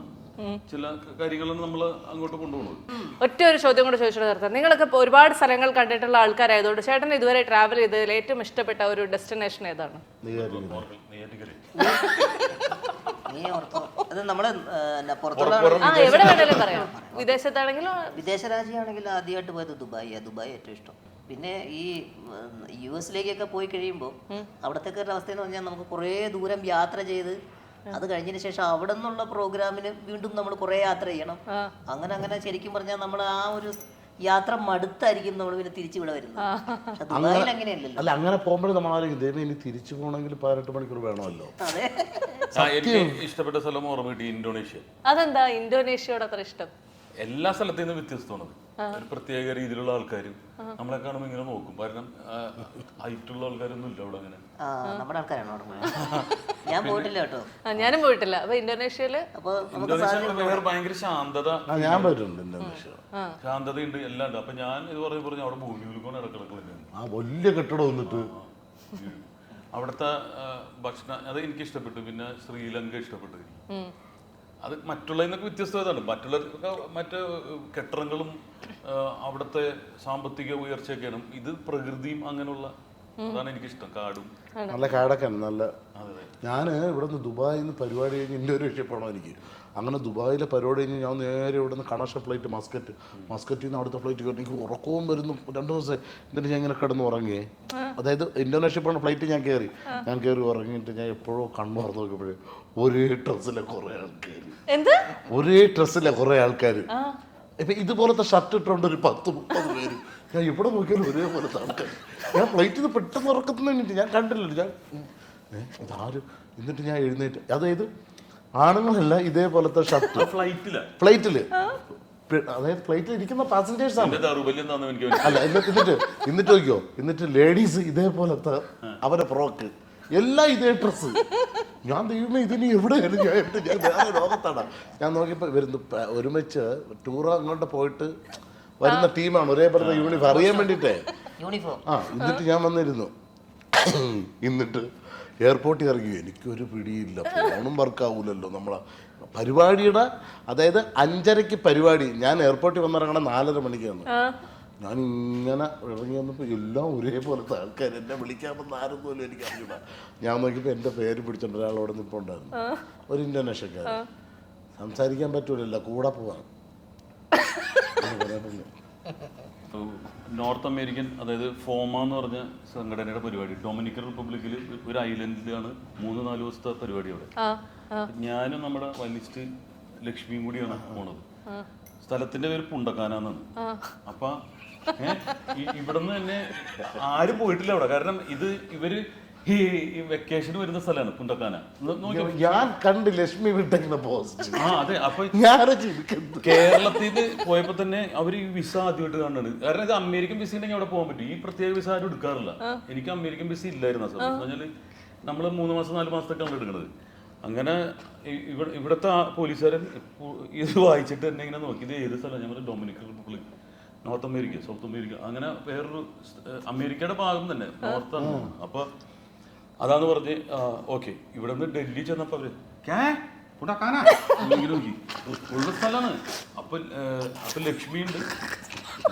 ചില കാര്യങ്ങളാണ് നമ്മൾ അങ്ങോട്ട് കൊണ്ടുപോകുന്നത്. ഒറ്റ ഒരു ചോദ്യം കൂടെ ചോദിച്ചിട്ട് നിർത്താം. നിങ്ങളൊക്കെ ഇപ്പോൾ ഒരുപാട് സ്ഥലങ്ങൾ കണ്ടിട്ടുള്ള ആൾക്കാരായതുകൊണ്ട് ചേട്ടൻ ഇതുവരെ ട്രാവൽ ചെയ്തതിൽ ഏറ്റവും ഇഷ്ടപ്പെട്ട ഒരു ഡെസ്റ്റിനേഷൻ ഏതാണ്? അത് നമ്മള് പുറത്തുള്ള എവിടെ വേണേലും പറയാം. വിദേശത്താണെങ്കിലും വിദേശ രാജ്യമാണെങ്കിലും ആദ്യമായിട്ട് പോയത് ദുബായ് ഏറ്റവും ഇഷ്ടം. പിന്നെ ഈ US-ലേക്കൊക്കെ പോയി കഴിയുമ്പോൾ അവിടത്തേക്ക് ഒരു അവസ്ഥ എന്ന് പറഞ്ഞാൽ നമുക്ക് കുറേ ദൂരം യാത്ര ചെയ്ത് അത് കഴിഞ്ഞതിന് ശേഷം അവിടെ നിന്നുള്ള പ്രോഗ്രാമിന് വീണ്ടും നമ്മൾ കുറേ യാത്ര ചെയ്യണം. അങ്ങനെ ശരിക്കും പറഞ്ഞാൽ നമ്മൾ ആ ഒരു യാത്ര മടുത്തായിരിക്കും നമ്മൾ പിന്നെ തിരിച്ചു ഇവിടെ വരുന്നത്. പക്ഷെ ദുബായിൽ അങ്ങനെയല്ലല്ലോ. അല്ല, അങ്ങനെ പോകുമ്പോഴും നമ്മളാരും ദൈവം ഇനി തിരിച്ചു പോകണമെങ്കിൽ 18 മണിക്കൂർ വേണമല്ലോ. അതെ. എനിക്ക് ഇഷ്ടപ്പെട്ട സ്ഥലം ഓർമ്മ കിട്ടി, ഇന്തോനേഷ്യ. അതെന്താ ഇന്തോനേഷ്യയോട് അത്ര ഇഷ്ടം? എല്ലാ സ്ഥലത്തു നിന്നും വ്യത്യസ്തമാണത്. ഒരു പ്രത്യേക രീതിയിലുള്ള ആൾക്കാരും നമ്മളെ കാണുമ്പോൾ ഇങ്ങനെ നോക്കും. കാരണം ഹൈറ്റുള്ള ആൾക്കാരൊന്നും ഇല്ല അവിടെ. അങ്ങനെ നമ്മുടെ ആൾക്കാരാണ് അവിടെ പോയത്. ഞാൻ പോയിട്ടില്ല കേട്ടോ. ഞാനും പോയിട്ടില്ല. അപ്പൊ ഇന്തോനേഷ്യയില് ഇന്തോനേഷ്യ ഭയങ്കര ശാന്തത. ഞാൻ പോയിട്ടുണ്ട് ഇന്തോനേഷ്യ. ശാന്തതയുണ്ട്, എല്ലാം ഉണ്ട്. അപ്പൊ ഞാൻ ഇത് പറഞ്ഞു അവിടെ ഭൂമി ഉൽക്കോണം ഇടക്കിടക്കില്ല. ആ വലിയ കെട്ടിടം വന്നിട്ട് അവിടുത്തെ ഭക്ഷണം അത് എനിക്ക് ഇഷ്ടപ്പെട്ടു. പിന്നെ ശ്രീലങ്ക ഇഷ്ടപ്പെട്ടു. അത് മറ്റുള്ളതിനൊക്കെ വ്യത്യസ്തതാണ്. മറ്റുള്ളവർക്കൊക്കെ മറ്റ് കെട്ടിടങ്ങളും അവിടുത്തെ സാമ്പത്തിക ഉയർച്ചയൊക്കെയാണ്. ഇത് പ്രകൃതിയും അങ്ങനെയുള്ള അതാണ് എനിക്കിഷ്ടം. കാടും നല്ല കാടൊക്കെ നല്ല. ഞാൻ ഇവിടെ നിന്ന് ദുബായിൽ നിന്ന് പരിപാടി കഴിഞ്ഞ് ഇന്തോനേഷ്യ പോകണം എനിക്ക്. അങ്ങനെ ദുബായിലെ പരിപാടി കഴിഞ്ഞ് ഞാൻ നേരെ ഇവിടെ നിന്ന് കണക്ഷൻ ഫ്ലൈറ്റ് മസ്കറ്റിൽ നിന്ന് അവിടുത്തെ ഫ്ലൈറ്റ് കയറി. എനിക്ക് ഉറക്കവും വരുന്നു 2 ദിവസം. എന്നിട്ട് ഞാൻ ഇങ്ങനെ കിടന്ന് ഉറങ്ങിയേ. അതായത് ഇന്തോനേഷ്യ പോകുന്ന ഫ്ലൈറ്റ് ഞാൻ കയറി ഉറങ്ങിയിട്ട് ഞാൻ എപ്പോഴോ കണ്ണു തുറന്ന് നോക്കിയപ്പോഴേ ഒരേ ഡ്രസ്സിലെ കുറേ ആൾക്കാർ ഇപ്പം ഇതുപോലത്തെ ഷർട്ട് ഇട്ടുകൊണ്ട് ഒരു 10-30 പേര്. ഞാൻ എവിടെ നോക്കിയാലും ഒരേപോലത്തെ ആൾക്കാർ. ഞാൻ ഫ്ലൈറ്റിൽ നിന്ന് പെട്ടെന്ന് ഉറക്കത്തിന് ഞാൻ കണ്ടില്ലല്ലോ. ഞാൻ ഇതാരും. എന്നിട്ട് ഞാൻ എഴുന്നേറ്റ്. അതായത് ആണുങ്ങളല്ല ഇതേപോലത്തെ ഷർട്ട് ഫ്ലൈറ്റില് അതായത് ഫ്ലൈറ്റിൽ ഇരിക്കുന്ന പാസഞ്ചേഴ്സ് ആണ്. അല്ല, എന്നിട്ട് നോക്കിയോ, എന്നിട്ട് ലേഡീസ് ഇതേപോലത്തെ അവരെ ഫ്രോക്ക് എല്ലാം ഇതേ ഡ്രസ്സ്. ഞാൻ ദൈവമേ ഇതിന് എവിടെയാണ് ഞാൻ വേറെ ലോകത്താണ്. ഞാൻ നോക്കിയപ്പോൾ വരുന്നു ഒരുമിച്ച് ടൂർ അങ്ങോട്ട് പോയിട്ട് വരുന്ന ടീമാണ് ഒരേപോലത്തെ യൂണിഫോം അറിയാൻ വേണ്ടിയിട്ടേ. എന്നിട്ട് ഞാൻ വന്നിരുന്നു. എന്നിട്ട് എയർപോർട്ടിൽ ഇറങ്ങി. എനിക്കൊരു പിടിയില്ല, ഫോണും വർക്കാവൂലല്ലോ. നമ്മളെ പരിപാടിയുടെ അതായത് 5:30 പരിപാടി. ഞാൻ എയർപോർട്ടിൽ വന്നിറങ്ങണം 4:30 മണിക്കാണ്. ഞാൻ ഇങ്ങനെ ഇറങ്ങി വന്നപ്പോൾ എല്ലാം ഒരേപോലത്തെ ആൾക്കാർ. എന്നെ വിളിക്കാമെന്ന് ആരും പോലും എനിക്ക് അറിയില്ല. ഞാൻ നോക്കിയപ്പോൾ എൻ്റെ പേര് പിടിച്ചോണ്ട് ഒരാളോട് നിൽപ്പുണ്ടായിരുന്നു, ഒരു ഇന്തോനേഷ്യക്കാരൻ. സംസാരിക്കാൻ പറ്റൂലല്ലോ, കൂടെ പോവാൻ. നോർത്ത് അമേരിക്കൻ അതായത് ഫോമ എന്ന് പറഞ്ഞ സംഘടനയുടെ പരിപാടി ഡൊമിനിക്കൻ റിപ്പബ്ലിക്കിൽ ഒരു ഐലൻഡിലാണ് 3-4 ദിവസത്തെ പരിപാടി. അവിടെ ഞാനും നമ്മുടെ വനിസ്റ്റ് ലക്ഷ്മിയും കൂടിയാണ് പോണത്. സ്ഥലത്തിന്റെ പേര് പുണ്ടക്കാനാന്നാണ്. അപ്പൊ ഇവിടുന്ന് തന്നെ ആരും പോയിട്ടില്ല അവിടെ. കാരണം ഇവര് ഈ വെക്കേഷൻ വരുന്ന സ്ഥലമാണ് പുണ്ടക്കാന. ഞാൻ കണ്ട് ലക്ഷ്മി വിട്ടേക്കുന്ന പോസ്റ്റ്. അതെ. അപ്പൊ കേരളത്തിൽ പോയപ്പോ തന്നെ അവര് ഈ വിസ ആദ്യമായിട്ട് കാണുന്നത്. കാരണം ഇത് അമേരിക്കൻ വിസ ഉണ്ടെങ്കിൽ അവിടെ പോകാൻ പറ്റും. ഈ പ്രത്യേക വിസ ആരും എടുക്കാറില്ല. എനിക്ക് അമേരിക്കൻ വിസ ഇല്ലായിരുന്നു ആ സമയത്ത്. എന്ന് പറഞ്ഞാല് നമ്മള് 3 മാസം 4 മാസത്തേക്കാണ് എടുക്കുന്നത്. അങ്ങനെ ഇവിടുത്തെ പോലീസുകാരൻ ഇത് വായിച്ചിട്ട് തന്നെ ഇങ്ങനെ നോക്കി, ഇത് ഏത് സ്ഥലം? ഞാൻ പറഞ്ഞു Dominican republic, north America, south America, അങ്ങനെ വേറൊരു അമേരിക്കയുടെ ഭാഗം തന്നെ നോർത്താണ്. അപ്പൊ അതാന്ന് പറഞ്ഞ് ഓക്കെ. ഇവിടെ നിന്ന് ഡൽഹി ചെന്നപ്പോ അവര് നോക്കി ഉള്ള സ്ഥലമാണ്. അപ്പൊ ലക്ഷ്മി ഉണ്ട്.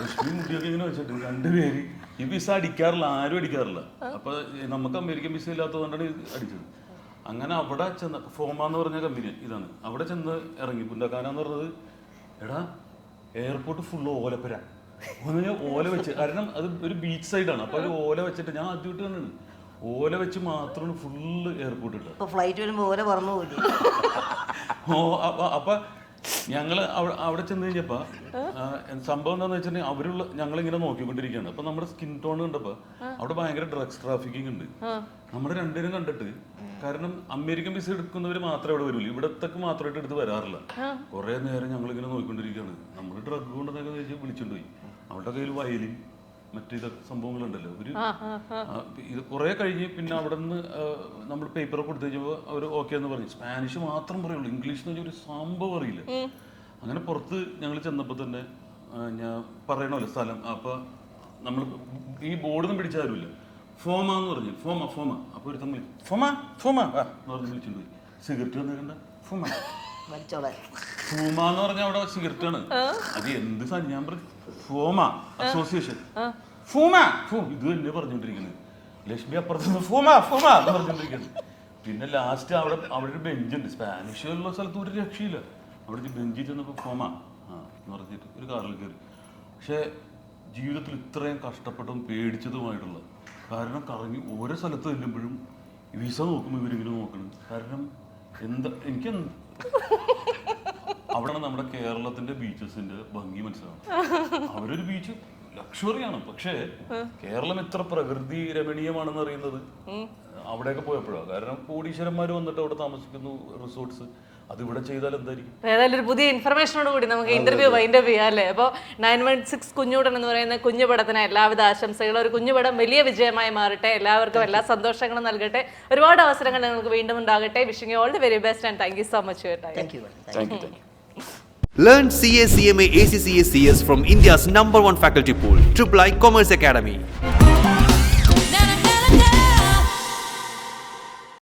ലക്ഷ്മി മുടിയൊക്കെ ഇങ്ങനെ വെച്ചിട്ട് 2 പേര് ഈ വിസ അടിക്കാറില്ല, ആരും അടിക്കാറില്ല. അപ്പൊ നമുക്ക് അമേരിക്കൻ വിസ ഇല്ലാത്തതുകൊണ്ടാണ് അടിച്ചത്. അങ്ങനെ അവിടെ ചെന്ന് ഫോമ എന്ന് പറഞ്ഞ കമ്പനി ഇതാണ്. അവിടെ ചെന്ന് ഇറങ്ങി. പുന്തക്കാന എന്ന് പറഞ്ഞത് എടാ എയർപോർട്ട് ഫുള്ള് ഓലപ്പര. ഓല വെച്ച്, കാരണം അത് ഒരു ബീച്ച് സൈഡാണ്. അപ്പൊ ഒരു ഓല വെച്ചിട്ട് ഞാൻ ആദ്യമായിട്ട് കണ്ടാണ്. ഓല വെച്ച് മാത്രമാണ് ഫുള്ള് എയർപോർട്ട് ഉള്ളത്. ഫ്ലൈറ്റ് വരുമ്പോൾ ഓല പറഞ്ഞു പോയി. അപ്പൊ ഞങ്ങള് അവിടെ ചെന്ന് കഴിഞ്ഞപ്പോ സംഭവം എന്താന്ന് വെച്ചിട്ടുണ്ടെങ്കിൽ അവരുള്ള ഞങ്ങളിങ്ങനെ നോക്കിക്കൊണ്ടിരിക്കുകയാണ്. അപ്പൊ നമ്മുടെ സ്കിൻ ടോൺ കണ്ടപ്പോ അവിടെ ഭയങ്കര ഡ്രഗ്സ് ട്രാഫിക്കിംഗ് ഉണ്ട്. നമ്മുടെ 2 പേരും കണ്ടിട്ട്, കാരണം അമേരിക്കൻ വിസ എടുക്കുന്നവര് മാത്രമേ അവിടെ വരൂല, ഇവിടത്തേക്ക് മാത്രമായിട്ട് എടുത്ത് വരാറില്ല. കുറെ നേരം ഞങ്ങളിങ്ങനെ നോക്കിക്കൊണ്ടിരിക്കുകയാണ്. നമ്മൾ ഡ്രഗ് കൊണ്ടെന്നൊക്കെ വിളിച്ചോണ്ട് പോയി. അവരുടെ കയ്യിൽ വയലിൻ മറ്റേതൊക്കെ സംഭവങ്ങളുണ്ടല്ലോ. ഇത് കുറെ കഴിഞ്ഞ് പിന്നെ അവിടെ നിന്ന് നമ്മൾ പേപ്പറൊക്കെ കൊടുത്തു കഴിഞ്ഞപ്പോൾ അവർ ഓക്കെ എന്ന് പറഞ്ഞു. സ്പാനിഷ് മാത്രം പറയുള്ളൂ, ഇംഗ്ലീഷ് എന്ന് വെച്ചാൽ ഒരു സംഭവം അറിയില്ല. അങ്ങനെ പുറത്ത് ഞങ്ങൾ ചെന്നപ്പോൾ തന്നെ ഞാൻ പറയണമല്ലോ സ്ഥലം. അപ്പൊ നമ്മൾ ഈ ബോർഡൊന്നും പിടിച്ചാരുമില്ല. ഫോമ എന്ന് പറഞ്ഞു. ഫോമ. അപ്പൊ ഒരു തമ്മിൽ ഫോമ എന്ന് പറഞ്ഞ് വിളിച്ചിട്ട് പോയി. സിഗരറ്റ് വന്നിട്ടുണ്ട ഫുമ വലിച്ചോളാൻ ഫൂമ എന്ന് പറഞ്ഞാൽ അവിടെ സിഗരറ്റ് ആണ്. അത് എന്ത് ഞാൻ ഫോമ അസോസിയേഷൻ ഫൂമ ഇത് തന്നെ പറഞ്ഞോണ്ടിരിക്കുന്നത്. ലക്ഷ്മി അപ്പുറത്ത് ഫൂമ എന്ന് പറഞ്ഞോണ്ടിരിക്കുന്നത്. പിന്നെ ലാസ്റ്റ് അവിടെ ഒരു ബെഞ്ചുണ്ട്. സ്പാനിഷുള്ള സ്ഥലത്ത് ഒരു രക്ഷയില്ല. അവിടെ ഒരു ബെഞ്ചിൽ ചെന്നപ്പോൾ ഫോമ എന്ന് പറഞ്ഞിട്ട് ഒരു കാറിൽ കയറി. പക്ഷേ ജീവിതത്തിൽ ഇത്രയും കഷ്ടപ്പെട്ടതും പേടിച്ചതുമായിട്ടുള്ള കാരണം കറങ്ങി ഓരോ സ്ഥലത്ത് ചെല്ലുമ്പോഴും വിസ നോക്കുമ്പോൾ ഇവരിങ്ങനെ നോക്കണം. കാരണം എനിക്ക് അവിടെയാണ് നമ്മുടെ കേരളത്തിന്റെ ബീച്ചസിന്റെ ഭംഗി മനസ്സിലാവും. അവരൊരു ബീച്ച് ലക്ഷറിയാണ്, പക്ഷേ കേരളം എത്ര പ്രകൃതി രമണീയമാണെന്ന് അറിയുന്നത് അവിടെയൊക്കെ പോയപ്പോഴാണ്. കാരണം കോടീശ്വരന്മാർ വന്നിട്ട് അവിടെ താമസിക്കുന്നു, റിസോർട്ട്സ്. അത് ഇവിടെ ചെയ്താൽ എന്തായിരിക്കും? ഏതായാലും ഒരു പുതിയ ഇൻഫർമേഷനോട് കൂടി നമുക്ക് ഇന്റർവ്യൂ വൈൻഡപ്പ് ചെയ്യാം അല്ലേ? അപ്പോൾ 916 കുഞ്ഞൂട്ടൻ എന്ന് പറയുന്ന കുഞ്ഞുപടത്തിന് എല്ലാവിധ ആശംസകളും. ഒരു കുഞ്ഞുപടം വലിയ വിജയമായി മാറട്ടെ, എല്ലാവർക്കും എല്ലാ സന്തോഷങ്ങളും നൽകട്ടെ, ഒരുപാട് അവസരങ്ങൾ നിങ്ങൾക്ക് വീണ്ടും ഉണ്ടാകട്ടെ. Wishing you all the very best and thank you so much for thank you. Learn CA, CMA, ACCA, CS from India's #1 faculty pool, Triple I Commerce Academy.